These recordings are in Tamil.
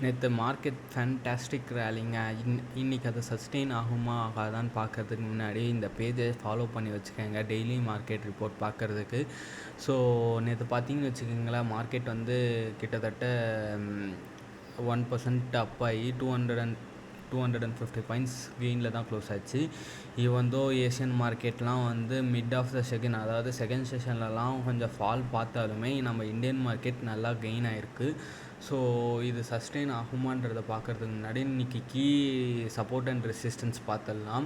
நேற்று மார்க்கெட் ஃபேன்டாஸ்டிக் ரேலிங்க. இன்றைக்கி அது சஸ்டெயின் ஆகுமா ஆகாதான்னு பார்க்கறதுக்கு முன்னாடி இந்த பேஜை ஃபாலோ பண்ணி வச்சுக்கோங்க, டெய்லி மார்க்கெட் ரிப்போர்ட் பார்க்குறதுக்கு. ஸோ நேற்று பார்த்தீங்கன்னு வச்சுக்கோங்களேன், மார்க்கெட் வந்து கிட்டத்தட்ட 1% அப் ஆகி 250 பாயிண்ட்ஸ் கெயினில் தான் க்ளோஸ் ஆச்சு. வந்து ஏஷியன் மார்க்கெட்லாம் வந்து மிட் ஆஃப் த செகண்ட், அதாவது செகண்ட் செஷன்லலாம் கொஞ்சம் ஃபால் பார்த்தாலுமே நம்ம இந்தியன் மார்க்கெட் நல்லா கெயின் ஆகிருக்கு. ஸோ இது சஸ்டெயின் ஆகுமான்றதை பார்க்குறதுக்கு முன்னாடி இன்றைக்கி கீ சப்போர்ட் அண்ட் ரெசிஸ்டன்ஸ் பார்த்துடலாம்.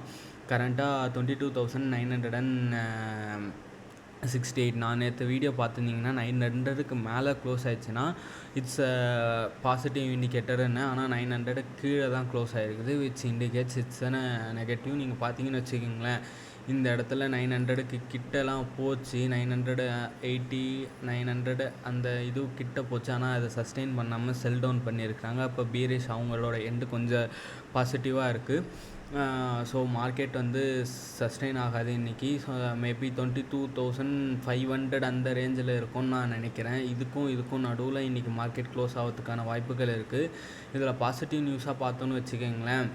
கரண்ட்டாக 22,968. நான் நேற்று வீடியோ பார்த்துருந்தீங்கன்னா 900க்கு மேலே க்ளோஸ் ஆயிடுச்சுன்னா இட்ஸ் பாசிட்டிவ் இண்டிகேட்டர்னு. ஆனால் 900 கீழே தான் க்ளோஸ் ஆகிருக்குது, விச் இண்டிகேட்ஸ் இட்ஸ் நெகட்டிவ். நீங்கள் பார்த்தீங்கன்னு வச்சுக்கிங்களேன், இந்த இடத்துல 900க்கு கிட்டலாம் போச்சு, 980 900 அந்த இது கிட்ட போச்சு. ஆனால் அதை சஸ்டெயின் பண்ணாமல் செல் டவுன் பண்ணியிருக்காங்க. அப்போ பீரிஷ் அவங்களோட எண்டு கொஞ்சம் பாசிட்டிவாக இருக்குது. ஸோ மார்க்கெட் வந்து சஸ்டெயின் ஆகாது இன்றைக்கி. ஸோ மேபி 22,500 அந்த ரேஞ்சில் இருக்கும்னு நான் நினைக்கிறேன். இதுக்கும் நடுவில் இன்றைக்கி மார்க்கெட் க்ளோஸ் ஆகிறதுக்கான வாய்ப்புகள் இருக்குது. இதில் பாசிட்டிவ் நியூஸாக பார்த்தோன்னு வச்சுக்கோங்களேன்,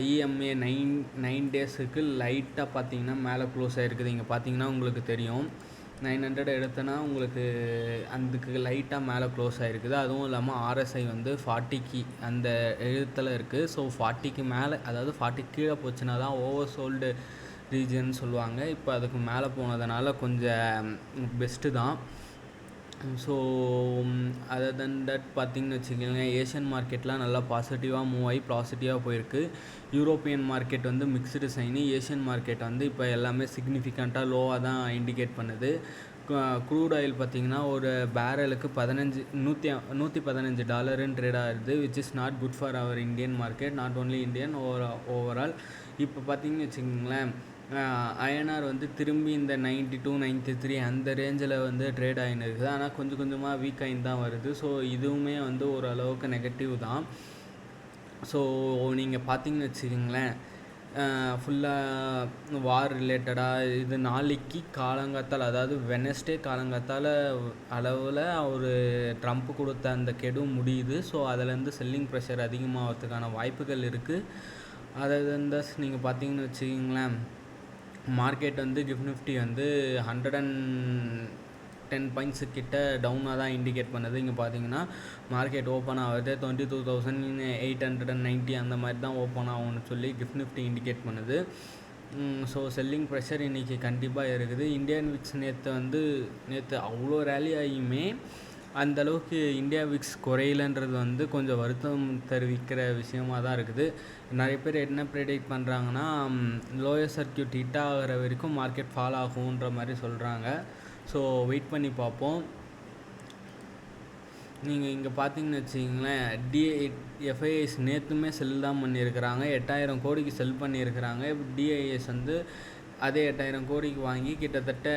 இஎம்ஏ 9 டேஸுக்கு லைட்டாக பார்த்தீங்கன்னா மேலே க்ளோஸ் ஆகிருக்குது. இங்கே பார்த்தீங்கன்னா உங்களுக்கு தெரியும், 900 எடுத்தனா உங்களுக்கு அதுக்கு லைட்டாக மேலே க்ளோஸ் ஆகிருக்குது. அதுவும் இல்லாமல் ஆர்எஸ்ஐ வந்து 40க்கு அந்த எழுத்தில் இருக்குது. ஸோ 40க்கு மேலே, அதாவது 40 கீழே போச்சுன்னா தான் ஓவர் சோல்டு ரீஜன் சொல்லுவாங்க. இப்போ அதுக்கு மேலே போனதுனால கொஞ்சம் பெஸ்ட்டு தான். ஸோ அதர் தென் தட் பார்த்திங்கன்னு வச்சுக்கோங்க, ஏஷியன் மார்க்கெட்லாம் நல்லா பாசிட்டிவாக மூவ் ஆகி பாசிட்டிவாக போயிருக்கு. யூரோப்பியன் மார்க்கெட் வந்து மிக்ஸ்டு சைனு. ஏஷியன் மார்க்கெட் வந்து இப்போ எல்லாமே சிக்னிஃபிகண்ட்டாக லோவாக தான் இண்டிகேட் பண்ணுது. க்ரூட் ஆயில் பார்த்திங்கன்னா ஒரு பேரலுக்கு $115 ட்ரேட் ஆகுது, which is not good for our Indian market, not only Indian, overall. இப்போ பார்த்திங்கன்னு வச்சுக்கோங்களேன், ஐஎன்ஆர் வந்து திரும்பி இந்த 92 93 அந்த ரேஞ்சில் வந்து ட்ரேட் ஆகின்னு இருக்குது. ஆனால் கொஞ்சம் கொஞ்சமாக வீக் ஆகி தான் வருது. ஸோ இதுவுமே வந்து ஓரளவுக்கு நெகட்டிவ் தான். ஸோ நீங்கள் பார்த்தீங்கன்னு வச்சுக்கிங்களேன், ஃபுல்லாக வார் ரிலேட்டடாக இது நாளைக்கு காலங்காத்தால், அதாவது வெனஸ்டே காலங்காத்தால் அளவில் ஒரு ட்ரம்ப் கொடுத்த அந்த கெடு முடியுது. ஸோ அதிலேருந்து செல்லிங் ப்ரெஷர் அதிகமாகிறதுக்கான வாய்ப்புகள் இருக்குது. அதை வந்து நீங்கள் பார்த்தீங்கன்னு வச்சுக்கிங்களேன், மார்க்கெட் வந்து கிஃப்ட் நிஃப்டி வந்து 110 பாயிண்ட்ஸு கிட்ட டவுனாக தான் இண்டிகேட் பண்ணுது. இங்கே பார்த்தீங்கன்னா மார்க்கெட் ஓப்பன் ஆகுது 22,890 அந்த மாதிரி தான் ஓப்பன் ஆகும்னு சொல்லி கிஃப்ட் நிஃப்டி இண்டிகேட் பண்ணுது. ஸோ செல்லிங் ப்ரெஷர் இன்றைக்கி கண்டிப்பாக இருக்குது. இந்தியன் விக்ஸ் நேற்று அவ்வளோ ரேலி ஆகியுமே அந்தளவுக்கு இந்தியா விக்ஸ் குறையலன்றது வந்து கொஞ்சம் வருத்தம் தெரிவிக்கிற விஷயமாக தான் இருக்குது. நிறைய பேர் என்ன ப்ரெடிக்ட் பண்ணுறாங்கன்னா, லோயர் சர்க்கியூட் ஹிட் ஆகிற வரைக்கும் மார்க்கெட் ஃபால் ஆகுன்ற மாதிரி சொல்கிறாங்க. ஸோ வெயிட் பண்ணி பார்ப்போம். நீங்கள் இங்கே பார்த்தீங்கன்னு வச்சிங்களேன், எஃப்ஐஎஸ் நேற்றுமே செல் தான் பண்ணியிருக்கிறாங்க, 8000 கோடிக்கு செல் பண்ணியிருக்கிறாங்க. டிஐஎஸ் வந்து அதே 8000 கோடிக்கு வாங்கி கிட்டத்தட்ட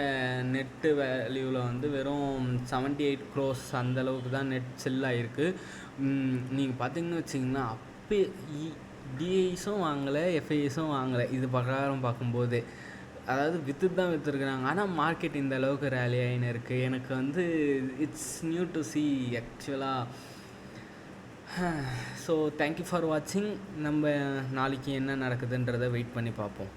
நெட்டு வேல்யூவில் வந்து வெறும் 78 crores அந்தளவுக்கு தான் நெட் செல் ஆகிருக்கு. நீங்கள் பார்த்தீங்கன்னு வச்சிங்கன்னா, அப்போ டிஐஸும் வாங்கலை, எஃப்ஐஎஸும் வாங்கலை. இது பிரகாரம் பார்க்கும்போது அதாவது தான் விற்றுருக்குறாங்க. ஆனால் மார்க்கெட் இந்த அளவுக்கு ரேலி ஆகின்னு இருக்குது. எனக்கு வந்து இட்ஸ் நியூ டு சி ஆக்சுவலாக. ஸோ தேங்க்யூ ஃபார் வாட்சிங். நம்ம நாளைக்கு என்ன நடக்குதுன்றதை வெயிட் பண்ணி பார்ப்போம்.